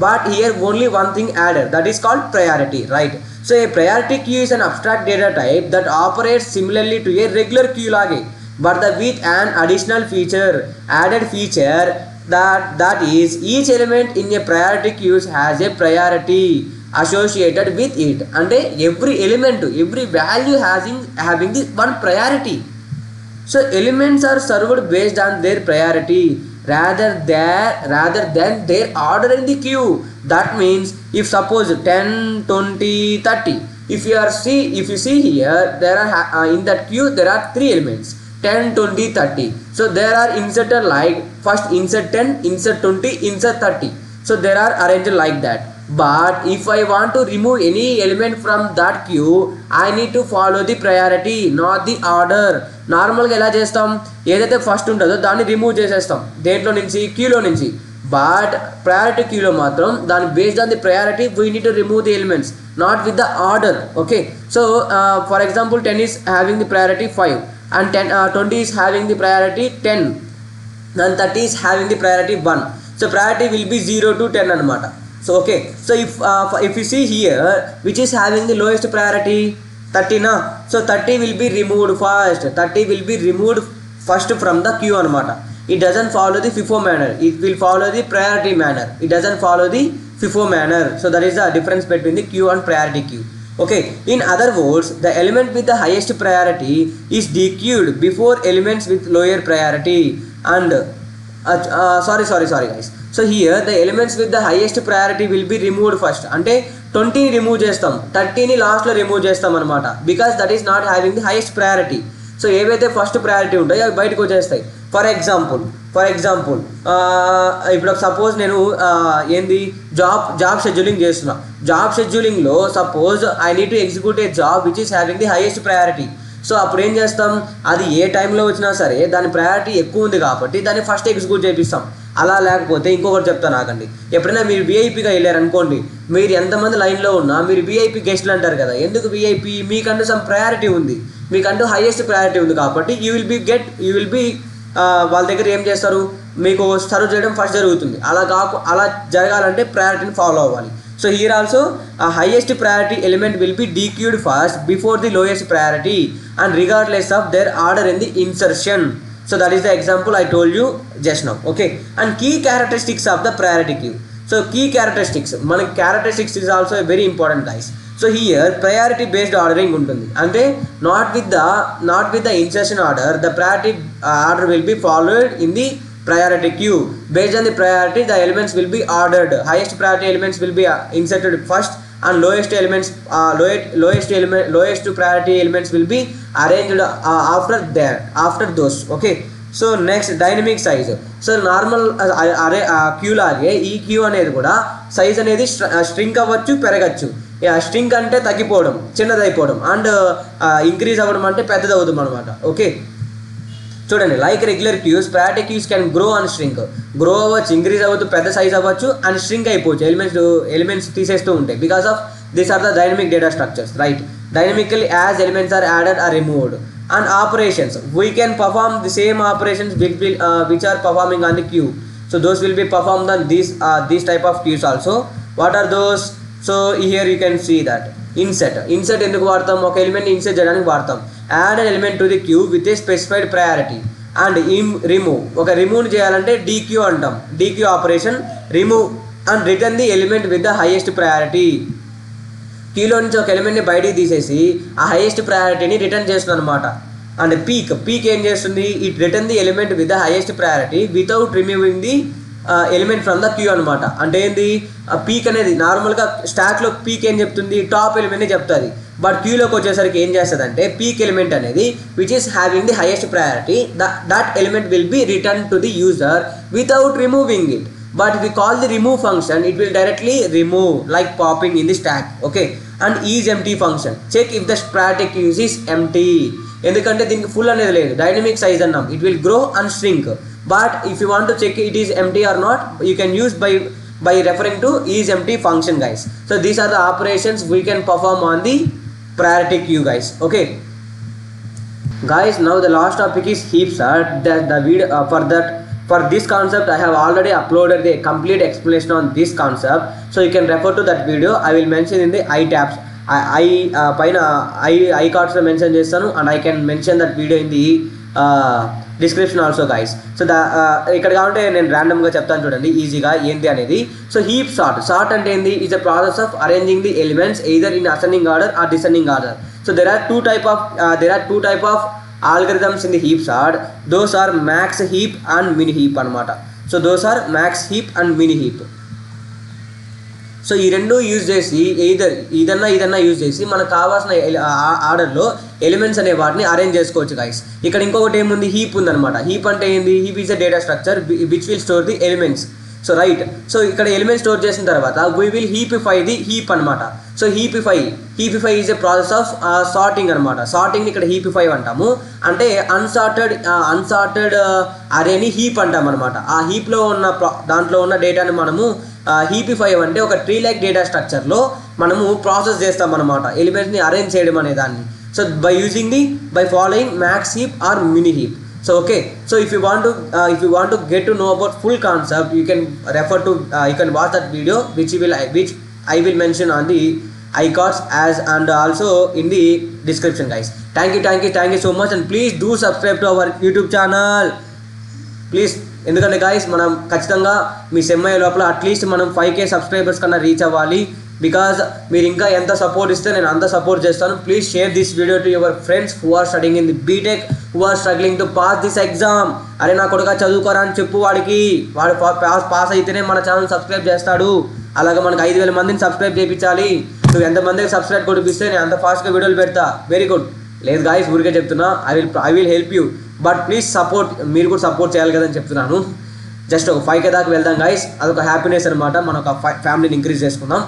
but here only one thing added, that is called priority, right? So a priority queue is an abstract data type that operates similarly to a regular queue lage, but with an additional feature, added feature that is each element in a priority queue has a priority associated with it. And every element, every value having this one priority. So elements are served based on their priority rather than their order in the queue. That means if suppose 10, 20, 30, if you see here there are in that queue there are 3 elements 10, 20, 30. So there are inserted like first insert 10, insert 20, insert 30. So there are arranged like that. But if I want to remove any element from that queue, I need to follow the priority, not the order. నార్మల్గా ఎలా చేస్తాం, ఏదైతే first ఉంటుందో దాన్ని remove చేసేస్తాం దేంట్లో నుంచి క్యూలో నుంచి. బట్ ప్రయారిటీ క్యూలో మాత్రం దాని based on the priority we need to remove the elements not with the order. Okay, so for example 10 is having the priority 5 and 20 is having the priority 10 and 30 is having the priority 1. So priority will be 0 to 10 anamata. So okay, so if you see here which is having the lowest priority 30 na, so 30 will be removed first. 30 will be removed first from the queue anamata. It doesn't follow the FIFO manner, it will follow the priority manner. It doesn't follow the FIFO manner. So that is the difference between the queue and priority queue. Okay, in other words, the element with the highest priority is dequeued before elements with lower priority. And sorry guys. So here the elements with the highest priority will be removed first. Ante 20 ని remove చేస్తాం, 30ని లాస్ట్లో remove చేస్తాం అనమాట, because that is not having the highest priority. So ఏవైతే first priority ఉంటాయో అవి బయటకు వచ్చేస్తాయి. ఫర్ ఎగ్జాంపుల్ ఇప్పుడు సపోజ్ నేను ఏంది జాబ్ షెడ్యూలింగ్ చేస్తున్నా. జాబ్ షెడ్యూలింగ్లో suppose I need to execute a job which is having the highest priority. So అప్పుడు ఏం చేస్తాం, అది ఏ టైంలో వచ్చినా సరే దాని ప్రయారిటీ ఎక్కువ ఉంది కాబట్టి దాన్ని ఫస్ట్ ఎగ్జిక్యూట్ చేపిస్తాం. అలా లేకపోతే ఇంకొకటి చెప్తాను ఆగండి, ఎప్పుడైనా మీరు విఐపీగా వెళ్ళారు అనుకోండి, మీరు ఎంతమంది లైన్లో ఉన్నా మీరు విఐపీ గెస్ట్లు అంటారు కదా. ఎందుకు విఐపీ? మీకంటూ సమ్ ప్రయారిటీ ఉంది, మీకంటూ హైయెస్ట్ ప్రయారిటీ ఉంది కాబట్టి యూ విల్ బీ వాళ్ళ దగ్గర ఏం చేస్తారు, మీకు సర్వ్ చేయడం ఫస్ట్ జరుగుతుంది. అలా జరగాలంటే ప్రయారిటీని ఫాలో అవ్వాలి. So here also a highest priority element will be dequeued first before the lowest priority and regardless of their order in the insertion. So that is the example I told you just now. Okay, and key characteristics of the priority queue. So key characteristics, మన characteristics is also a very important guys. So here priority based ordering ఉంటుంది, అంటే not with the insertion order, the priority order will be followed in the priority queue. Based on the priority the elements will be ordered. Highest priority elements will be inserted first and lowest priority elements will be arranged after those. Okay, so next dynamic size. So normal queue లాగే ఈ queue అనేది కూడా size అనేది స్ట్రింక్ అవ్వచ్చు, పెరగచ్చు. స్ట్రింక్ అంటే తగ్గిపోవడం, చిన్నదైపోవడం, and increase అవ్వడం అంటే పెద్దదవుతాం అనమాట. ఓకే, చూడండి, like regular queues priority queues can grow and shrink. Grow అవ్వచ్చు, ఇంక్రీజ్ అవ్వచ్చు, పెద్ద సైజ్ అవ్వచ్చు, అండ్ స్ట్రింక్ అయిపోవచ్చు. ఎలిమెంట్స్ తీసేస్తూ ఉంటాయి. Because of these are the dynamic data structures, right? Dynamically as elements are added or removed. And operations, we can perform the same operations which are performing on the queue. So those will be performed on these type of queues also. What are those? So here you can see that insert ఎందుకు వాడతాం? ఒక ఎలిమెంట్ని insert చేయడానికి వాడతాం. Add an element to the queue with a specified priority. And remove, ఒక రిమూవ్ని చేయాలంటే dequeue అంటాం. Dequeue operation, remove and return the element with the highest priority. క్యూలో నుంచి ఒక ఎలిమెంట్ని బయటికి తీసేసి ఆ హైయెస్ట్ ప్రయారిటీని రిటర్న్ చేస్తుంది అనమాట. అండ్ పీక్ ఏం చేస్తుంది? It return the element with the highest priority without removing the element from the queue అనమాట. అంటే ఏంది? పీక్ అనేది నార్మల్గా స్టాక్లో పీక్ ఏం చెప్తుంది? టాప్ ఎలిమెంట్ని చెప్తుంది. బట్ క్యూలోకి వచ్చేసరికి ఏం చేస్తుంది అంటే పీక్ ఎలిమెంట్ అనేది which is having the highest priority, that element will be return to the user without removing it. But if we call the remove function, it will directly remove, like popping in the stack. Okay. And isEmpty function, check if the static use is empty. ఎందుకంటే దీనికి full అనేది లేదు, dynamic size అన్నాం. It will grow and shrink. But if you want to check it is empty or not, you can use by referring to isEmpty function, guys. So these are the operations we can perform on the priority queue, guys. Okay. Guys, now the last topic is heap sort. The video for this concept I have already uploaded the complete explanation on this concept, so you can refer to that video. I will mention in the I tabs. పైన I కార్డ్స్లో mention చేస్తాను, and I can mention that video in the description also, guys. So ఇక్కడ కావాలంటే నేను ర్యాండమ్గా చెప్తాను చూడండి ఈజీగా ఏంటి అనేది. సో హీప్ సార్ట్ అంటే ఏంది? Is a process of arranging the elements either in ascending order or descending order. So there are two type of algorithms in the heap sort. Those are max heap and mini heap అనమాట. So those are max heap and mini heap. So ఈ రెండు use చేసి ఇదన్నా use చేసి మనకు కావాల్సిన ఆర్డర్లో elements అనే వాటిని అరేంజ్ చేసుకోవచ్చు, గైస్. ఇక్కడ ఇంకొకటి ఏముంది? హీప్ ఉందన్నమాట. హీప్ అంటే ఏంది? Heap is a data structure which will store the elements. So right, so ఇక్కడ ఎలిమెంట్ స్టోర్ చేసిన తర్వాత we will heapify the heap అనమాట. So heapify is a process of sorting అనమాట. సార్టింగ్ ఇక్కడ హీపిఫై అంటాము. అంటే అన్సార్టెడ్ అరేని హీప్ అంటాం అనమాట. ఆ హీప్లో ఉన్న దాంట్లో ఉన్న డేటాని మనము హీపిఫై అంటే ఒక ట్రీ లైక్ డేటా స్ట్రక్చర్లో మనము ప్రాసెస్ చేస్తాం అనమాట, ఎలిమెంట్స్ని అరేంజ్ చేయడం అనే దాన్ని. So by following max heap or mini heap. So okay, so if you want to get to know about full concept, you can refer to you can watch that video which I will mention on the iCards as and also in the description, guys. Thank you so much, and please do subscribe to our YouTube channel, please. ఎందుకంటే guys మనం ఖచ్చితంగా మీ సెమ్ఐ లోపల at least మనం 5K subscribers కన్నా reach అవ్వాలి. Because మీరు ఇంకా ఎంత సపోర్ట్ ఇస్తే నేను అంత సపోర్ట్ చేస్తాను. Please share this video to your friends who are studying in the BTech, who are struggling to pass this exam. అరే నా కొడుగా చదువుకోరా అని చెప్పు వాడికి, వాడు పాస్ అయితేనే మన ఛానల్ సబ్స్క్రైబ్ చేస్తాడు. అలాగే మనకు 5,000 మందిని సబ్స్క్రైబ్ చేయించాలి. నువ్వు ఎంతమందికి సబ్స్క్రైబ్ కొడిపిస్తే నేను అంత ఫాస్ట్గా వీడియోలు పెడతా. Very good. లేదు గాయస్, ఊరికే చెప్తున్నా. I will help you, but please support. మీరు కూడా సపోర్ట్ చేయాలి కదని చెప్తున్నాను. జస్ట్ ఒక 5K దాకా వెళ్దాం గాయస్. అదొక హ్యాపీనెస్ అనమాట. మనం ఒక ఫ్యామిలీని ఇంక్రీజ్ చేసుకుందాం.